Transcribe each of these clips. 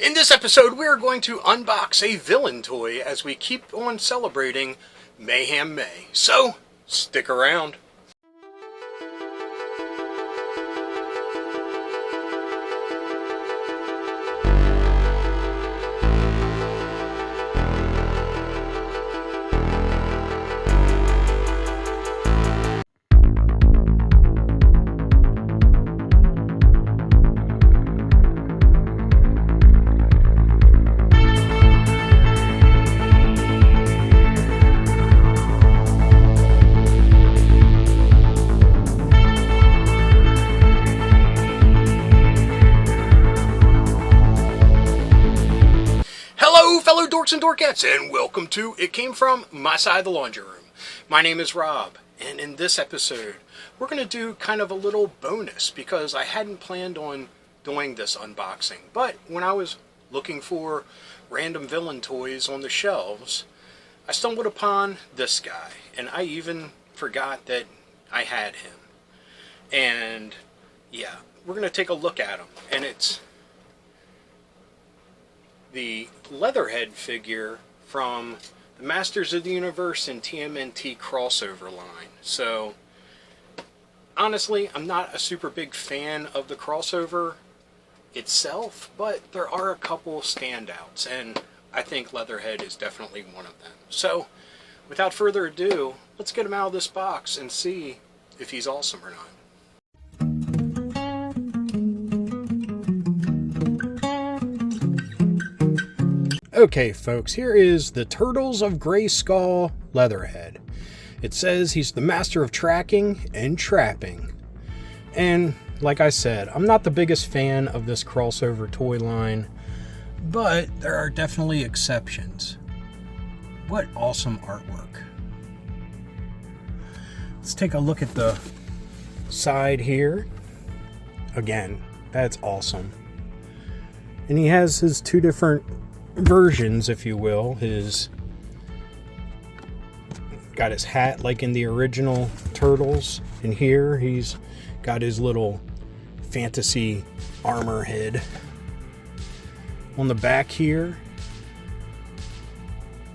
In this episode, we are going to unbox a villain toy as we keep on celebrating Mayhem May. So, stick around. Fellow dorks and dorkettes, and welcome to It Came From My Side of the Laundry Room. My name is Rob, and in this episode, we're going to do kind of a little bonus because I hadn't planned on doing this unboxing. But when I was looking for random villain toys on the shelves, I stumbled upon this guy, and I even forgot that I had him. And yeah, we're going to take a look at him, and it's the Leatherhead figure from the Masters of the Universe and TMNT crossover line. So, honestly, I'm not a super big fan of the crossover itself, but there are a couple standouts, and I think Leatherhead is definitely one of them. So, without further ado, let's get him out of this box and see if he's awesome or not. Okay, folks, here is the Turtles of Grayskull Leatherhead. It says he's the master of tracking and trapping. And like I said, I'm not the biggest fan of this crossover toy line, but there are definitely exceptions. What awesome artwork. Let's take a look at the side here. Again, that's awesome. And he has his two different versions, if you will. His got his hat like in the original Turtles, and here he's got his little fantasy armor head. On the back here,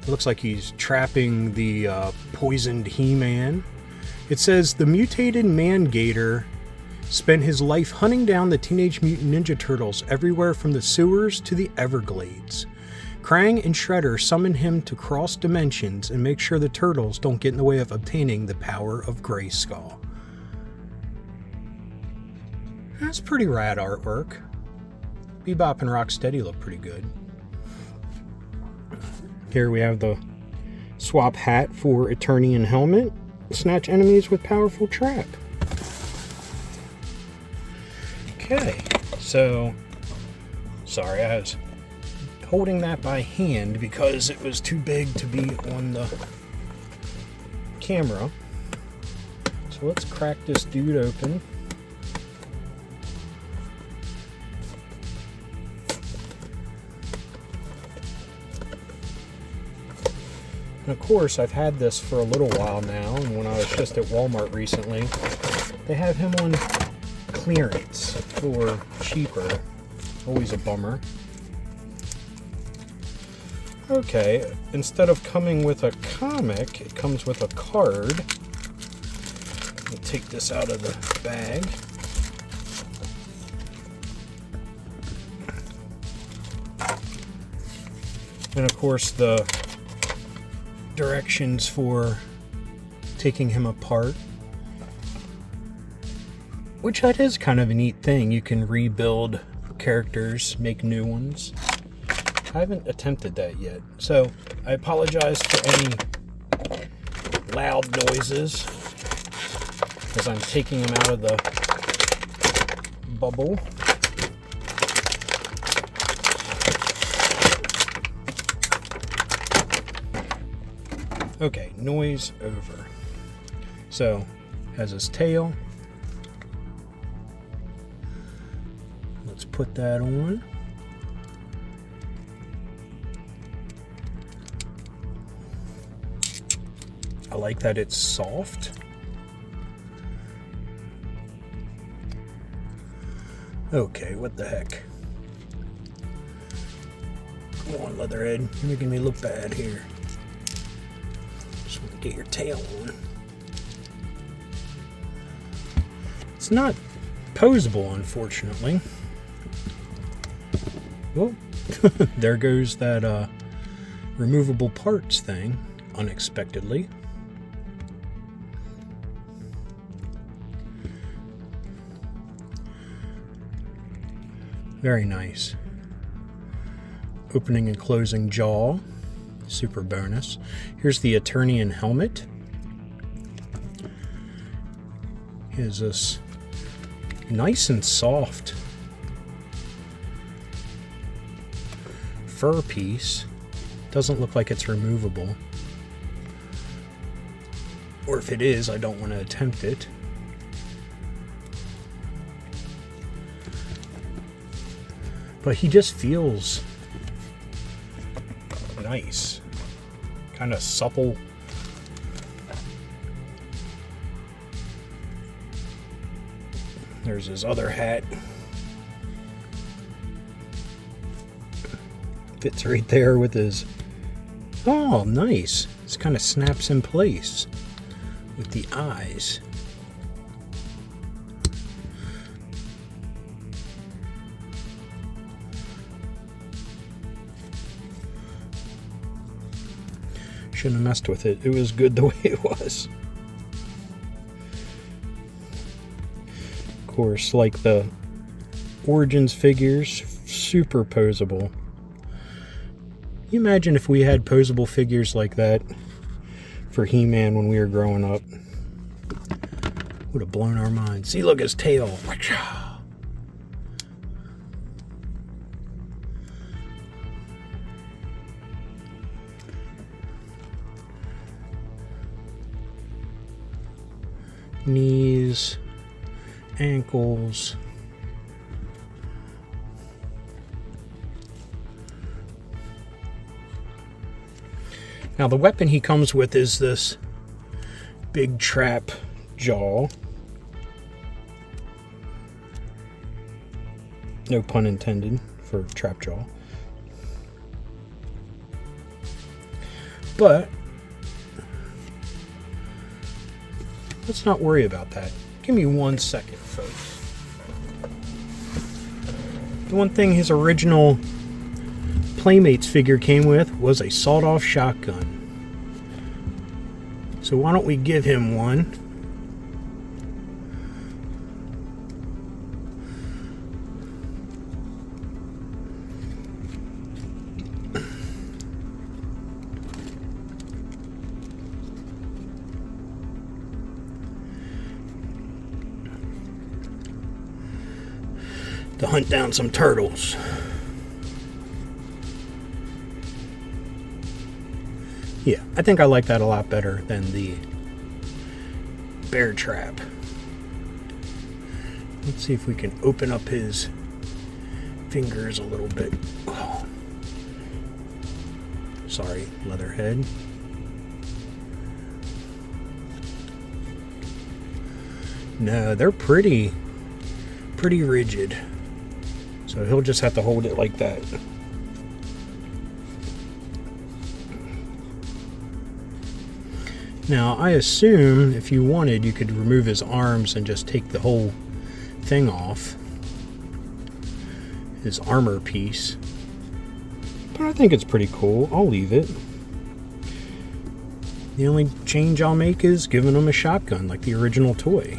it looks like he's trapping the poisoned He-Man. It says the mutated man-gator spent his life hunting down the Teenage Mutant Ninja Turtles everywhere from the sewers to the Everglades. Krang and Shredder summon him to cross dimensions and make sure the Turtles don't get in the way of obtaining the power of Grayskull. That's pretty rad artwork. Bebop and Rocksteady look pretty good. Here we have the swap hat for Eternian helmet. Snatch enemies with powerful trap. Okay, so sorry, I was holding that by hand because it was too big to be on the camera. So let's crack this dude open. And of course, I've had this for a little while now, and when I was just at Walmart recently, they have him on clearance for cheaper. Always a bummer. Okay, instead of coming with a comic, it comes with a card. I'll take this out of the bag. And of course the directions for taking him apart. Which that is kind of a neat thing. You can rebuild characters, make new ones. I haven't attempted that yet, so I apologize for any loud noises as I'm taking them out of the bubble. Okay, noise over. So, has his tail. Let's put that on. I like that it's soft. Okay, what the heck? Come on, Leatherhead. You're making me look bad here. Just want to get your tail on. It's not posable, unfortunately. Well, there goes that removable parts thing, unexpectedly. Very nice. Opening and closing jaw. Super bonus. Here's the Eternian helmet. Here's this nice and soft fur piece. Doesn't look like it's removable. Or if it is, I don't want to attempt it. But he just feels nice. Kind of supple. There's his other hat. Fits right there with his... Oh, nice. This kind of snaps in place with the eyes. Shouldn't have messed with it. It was good the way it was. Of course, like the Origins figures, super posable. You imagine if we had posable figures like that for He-Man when we were growing up. Would have blown our minds. See, look, his tail. Knees, ankles. Now the weapon he comes with is this big trap jaw. No pun intended for trap jaw. But let's not worry about that. Give me 1 second, folks. The one thing his original Playmates figure came with was a sawed-off shotgun. So why don't we give him one? To hunt down some turtles. Yeah, I think I like that a lot better than the bear trap. Let's see if we can open up his fingers a little bit. Oh. Sorry, Leatherhead. No, they're pretty rigid. So he'll just have to hold it like that. Now, I assume if you wanted, you could remove his arms and just take the whole thing off. His armor piece. But I think it's pretty cool. I'll leave it. The only change I'll make is giving him a shotgun like the original toy.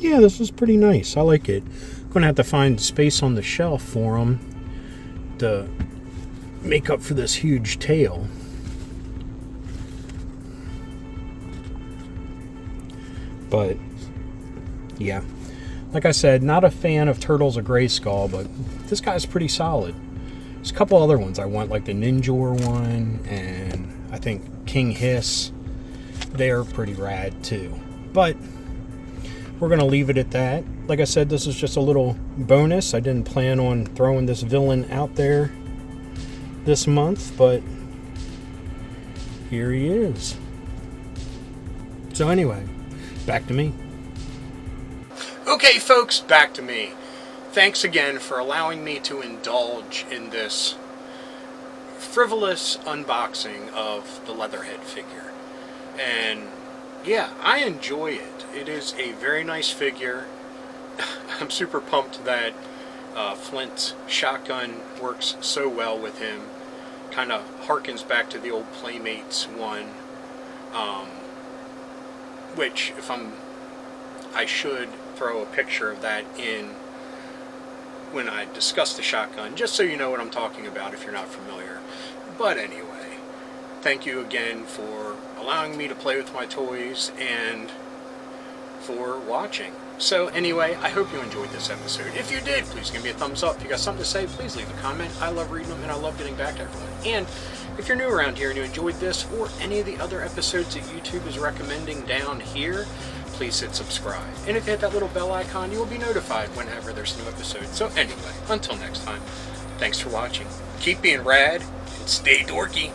Yeah, this is pretty nice. I like it. I'm going to have to find space on the shelf for him to make up for this huge tail. But, yeah. Like I said, not a fan of Turtles of Grayskull, but this guy's pretty solid. There's a couple other ones I want, like the Ninjor one, and I think King Hiss. They're pretty rad, too. But we're going to leave it at that. Like I said, this is just a little bonus. I didn't plan on throwing this villain out there this month, but here he is. So anyway, back to me. Okay, folks, back to me. Thanks again for allowing me to indulge in this frivolous unboxing of the Leatherhead figure. And yeah, I enjoy it. It is a very nice figure. I'm super pumped that Flint's shotgun works so well with him. Kind of harkens back to the old Playmates one, which I should throw a picture of that in when I discuss the shotgun, just so you know what I'm talking about if you're not familiar. But anyway, thank you again for allowing me to play with my toys and for watching. So anyway, I hope you enjoyed this episode. If you did, please give me a thumbs up. If you got something to say, please leave a comment. I love reading them and I love getting back to everyone. And if you're new around here and you enjoyed this or any of the other episodes that YouTube is recommending down here, please hit subscribe. And if you hit that little bell icon, you will be notified whenever there's a new episode. So anyway, until next time, thanks for watching. Keep being rad and stay dorky.